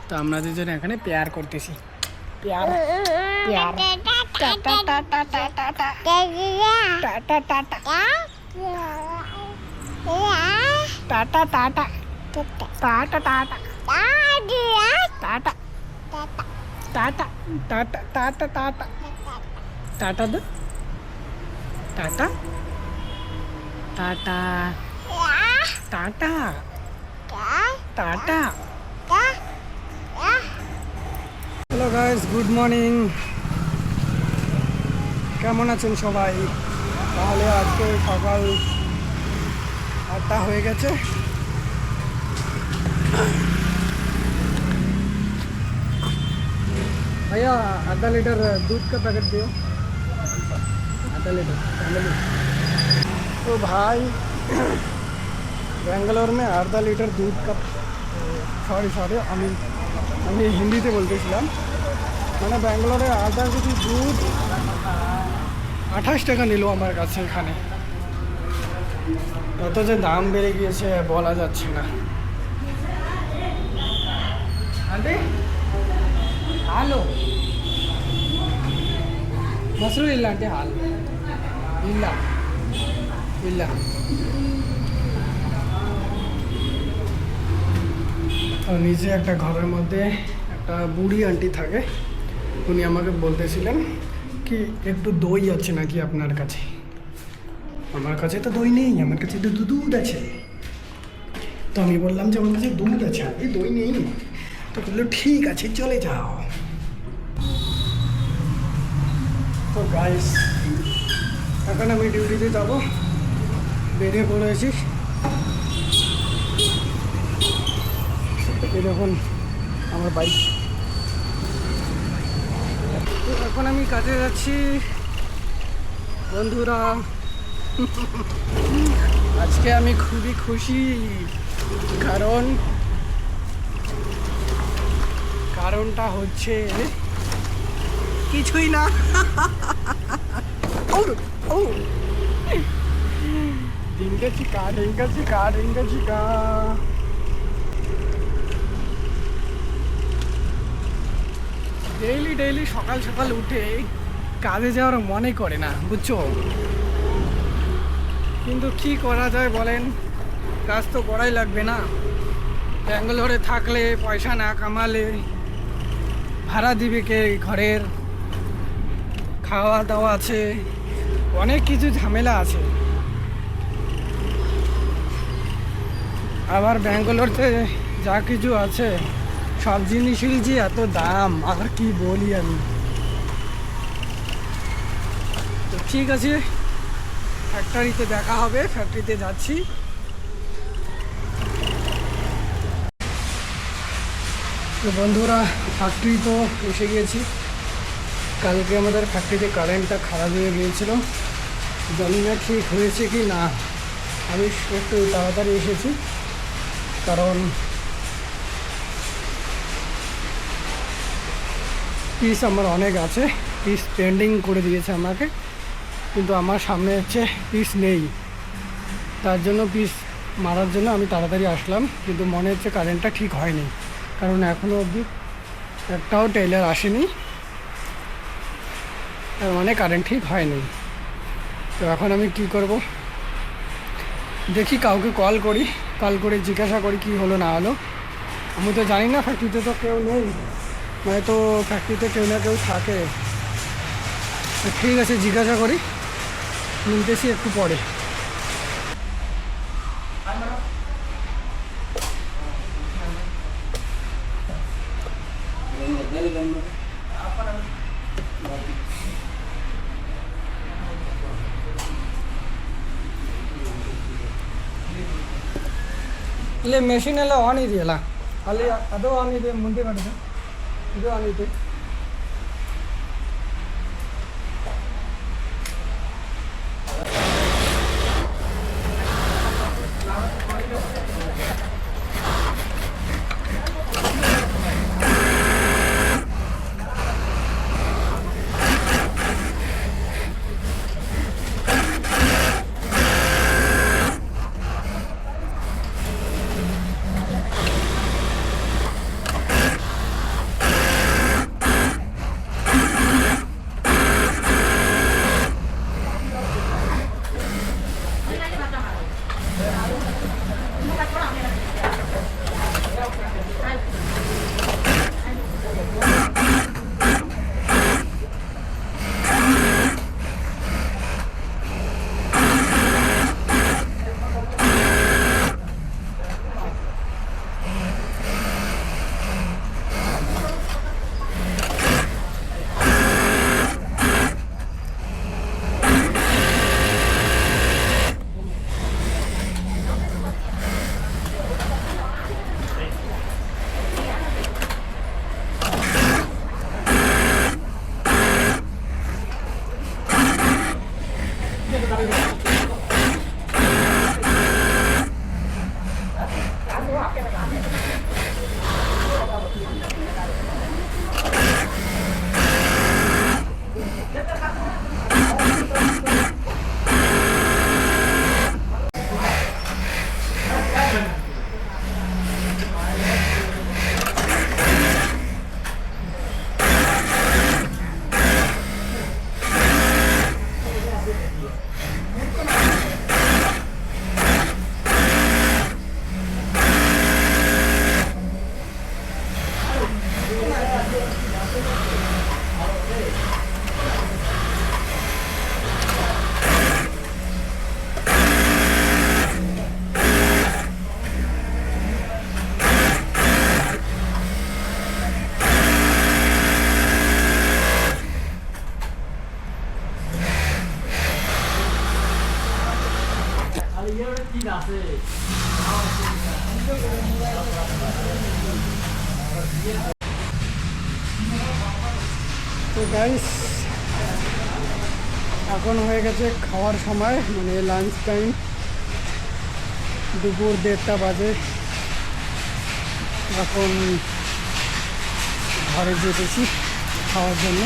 তো আমরা দুজন এখানে পেয়ার করতেছি। পেয়ার পেয়ার টাটা টাটা টাটা টাটা টাটা টাটা টাটা টাটা টাটা টাটা টাটা টাটা টাটা টাটা টাটা দো টাটা টাটা টাটা টাটা। Hello guys, good morning. কেমন আছেন সবাই? তাহলে আজকে সকাল 8টা হয়ে গেছে। भैया आधा लीटर दूध का पैकेट दियो, आधा लीटर फैमिली। तो भाई ব্যাঙ্গালোর में आधा लीटर दूध का সরি আমি হিন্দিতে বলতেছিলাম। মানে ব্যাঙ্গালোরে আধা কেজি দুধ 28 টাকা নিল আমার কাছে এখানে। কত যে দাম বেড়ে গিয়েছে বলা যাচ্ছে না। আন্টি ಹಾಲು ಮೊಸರು ಇಲ್ಲ ಆಂಟಿ, ಹಾಲು ಇಲ್ಲ ಇಲ್ಲ। নিচে একটা ঘরের মধ্যে একটা বুড়ি আন্টি থাকে, উনি আমাকে বলতেছিলেন কি একটু দই আছে নাকি আপনার কাছে। আমার কাছে তো দই নেই, আমার কাছে তো দুধ আছে। তো আমি বললাম যে আমার কাছে দুধ আছে, এই দই নেই। তো বললো ঠিক আছে চলে যাও। তো গাইস এখন আমি ডিউটিতে যাব, বেরিয়ে পড়েছি। এই দেখুন আমার বাইক। তো এখন আমি কাজে যাচ্ছি বন্ধুরা। আজকে আমি খুবই খুশি, কারণটা হচ্ছে কিছুই না। ডিঙ্কা চিকা ডেইলি সকাল সকাল উঠে কাজে যাওয়ার মনে করে না, বুঝছো। কিন্তু কি করা যায় বলেন, কাজ তো করাই লাগবে না। ব্যাঙ্গালোরে থাকলে পয়সা না কামালে ভাড়া দিবে কে, ঘরের খাওয়া দাওয়া আছে, অনেক কিছু ঝামেলা আছে। আবার ব্যাঙ্গালোরতে যা কিছু আছে সব জিনিসেরই যে এত দাম, আর কি বলি আমি। তো ঠিক আছে, ফ্যাক্টরিতে দেখা হবে, ফ্যাক্টরিতে যাচ্ছি। তো বন্ধুরা ফ্যাক্টরি তো এসে গিয়েছি। কালকে আমাদের ফ্যাক্টরিতে কারেন্টটা খারাপ হয়ে গিয়েছিল, জানি না ঠিক হয়েছে কি না। আমি একটু তাড়াতাড়ি এসেছি, কারণ পিস আমার অনেক আছে, পিস পেন্ডিং করে দিয়েছে আমাকে। কিন্তু আমার সামনে হচ্ছে পিস নেই, তার জন্য পিস মারার জন্য আমি তাড়াতাড়ি আসলাম। কিন্তু মনে হচ্ছে কারেন্টটা ঠিক হয়নি, কারণ এখনও অবধি একটাও টেইলার আসেনি, তার মানে কারেন্ট ঠিক হয়নি। তো এখন আমি কি করব, দেখি কাউকে কল করে জিজ্ঞাসা করি কি হলো না হলো। আমি তো জানি না, ফ্যাক্টরিতে তো কেউ নেই, নয়তো ফ্যাক্টরিতে কেউ না কেউ থাকে। তো ঠিক আছে, জিজ্ঞাসা করি, নিতেছি একটু পরে। ಇಲ್ಲಿ ಮೆಷಿನ್ ಎಲ್ಲ ಆನ್ ಇದೆಯಲ್ಲ, ಅಲ್ಲಿ ಅದು ಆನ್ ಇದೆ, ಮುಂದೆ ಮಾಡಿದೆ ಇದು ಆನ್ ಇದೆ. তো গাইস এখন হয়ে গেছে খাওয়ার সময়, মানে লাঞ্চ টাইম, দুপুর 1:30 বাজে। এখন ঘরে যেতেছি খাওয়ার জন্য।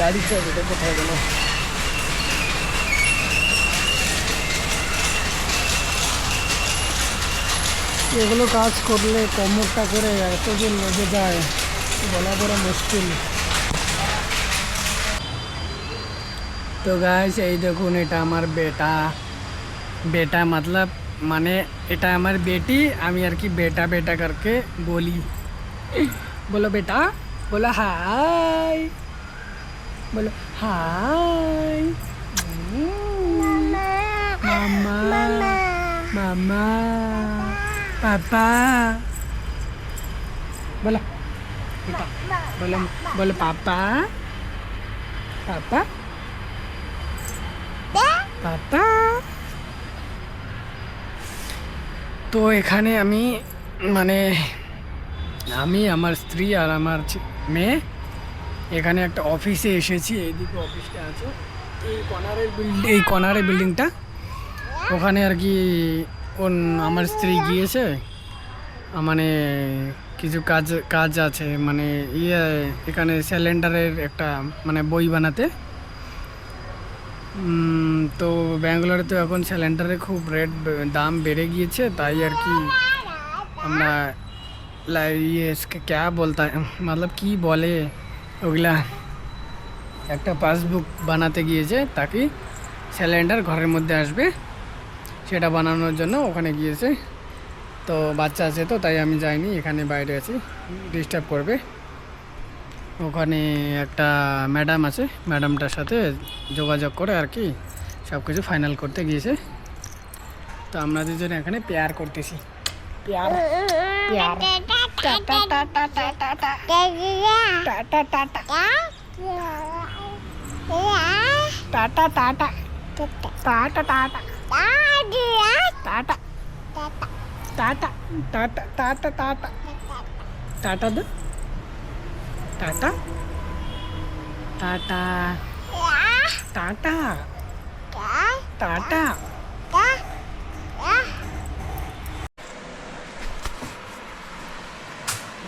গাড়ি চাবিটা কোথায় গেল? এগুলো কাজ করলে কোমরটা করে এত যে লেগে যায় বলা বড় মুশকিল। তো গাইস এই দেখুন, এটা আমার বেটা। বেটা मतलब মানে এটা আমার বেটি, আমি আর কি বেটা বেটা करके বলি। বলো বেটা, বলো হাই, বলো হাই। মামা, মামা, পাপা, বলো বলো বলো পাপা, পাপা, পাপা। তো এখানে আমি মানে আমি, আমার স্ত্রী আর আমার মেয়ে এখানে একটা অফিসে এসেছি। এইদিকে অফিসটা আছে, এই কর্নারের বিল্ডিংটা। ওখানে আর কি আমার স্ত্রী গিয়েছে, মানে কিছু কাজ আছে, মানে এখানে সিলিন্ডারের একটা মানে বই বানাতে। তো ব্যাঙ্গালোরে তো এখন সিলিন্ডারে খুব দাম বেড়ে গিয়েছে, তাই আর কি আমরা ক্যা বলতা मतलब কি বলে ওগুলা, একটা পাসবুক বানাতে গিয়েছে তাকে সিলিন্ডার ঘরের মধ্যে আসবে সেটা বানানোর জন্য ওখানে গিয়েছে। তো বাচ্চা আছে তো তাই আমি যাইনি, এখানে বাইরে আছি, ডিস্টার্ব করবে। ওখানে একটা ম্যাডাম আছে, ম্যাডামটার সাথে যোগাযোগ করে আর কি সব কিছু ফাইনাল করতে গিয়েছে। তো আমরা দুজন এখানে পেয়ার করতেছি, পেয়ার পেয়ার। টাটা টাটা টাটা টাটা টাটা টাটা টাটা টাটা টাটা টাটা টাটা টাটা টাটা টাটা টাটা দো টাটা টাটা টাটা টাটা।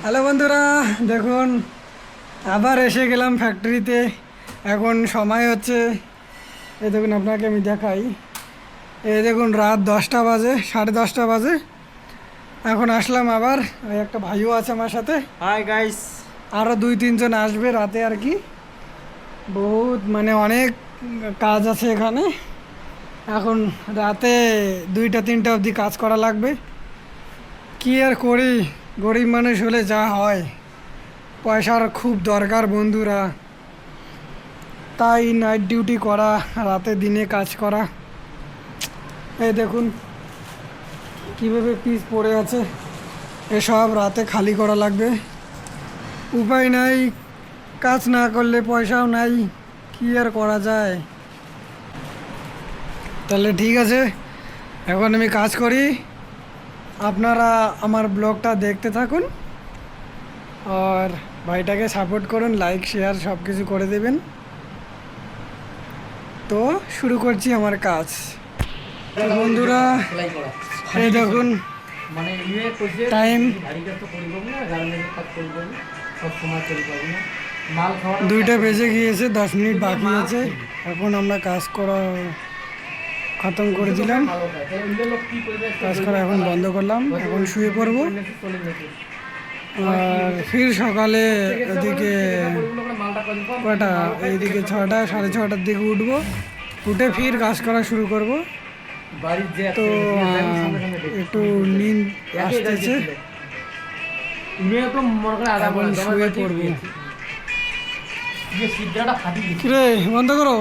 হ্যালো বন্ধুরা, দেখুন আবার এসে গেলাম ফ্যাক্টরিতে। এখন সময় হচ্ছে, এই দেখুন আপনাকে আমি দেখাই, এই দেখুন রাত 10টা বাজে, 10:30 বাজে। এখন আসলাম আবার, ওই একটা ভাইও আছে আমার সাথে। Hi guys. আরও 2-3 জন আসবে রাতে আর কি, বহুত মানে অনেক কাজ আছে এখানে। এখন রাতে 2টা-3টা অবধি কাজ করা লাগবে। কি আর করি, গরিব মানুষ হলে যা হয়, পয়সার খুব দরকার বন্ধুরা, তাই নাইট ডিউটি করা, রাতে দিনে কাজ করা। এই দেখুন কীভাবে পিস পড়ে আছে, এসব রাতে খালি করা লাগবে। উপায় নাই, কাজ না করলে পয়সাও নাই, কি আর করা যায়। তাহলে ঠিক আছে, এখন আমি কাজ করি, আপনারা আমার ব্লগটা দেখতে থাকুন আর ভাইটাকে সাপোর্ট করুন, লাইক শেয়ার সব কিছু করে দেবেন। তো শুরু করছি আমার কাজ। বন্ধুরা এই দেখুন টাইম 2টা বেজে গিয়েছে, 10 মিনিট বাকি আছে। এখন আমরা কাজ করা খতম করে দিলাম, কাজ করা এখন বন্ধ করলাম, এখন শুয়ে পড়বো। আর ফির সকালে এদিকে কটা, এইদিকে 6টা 6:30টার দিকে উঠবো, উঠে ফির কাজ করা শুরু করব। তো একটু নিন আসতেছে, এখন শুয়ে পড়বো। কিরে বন্ধ করো।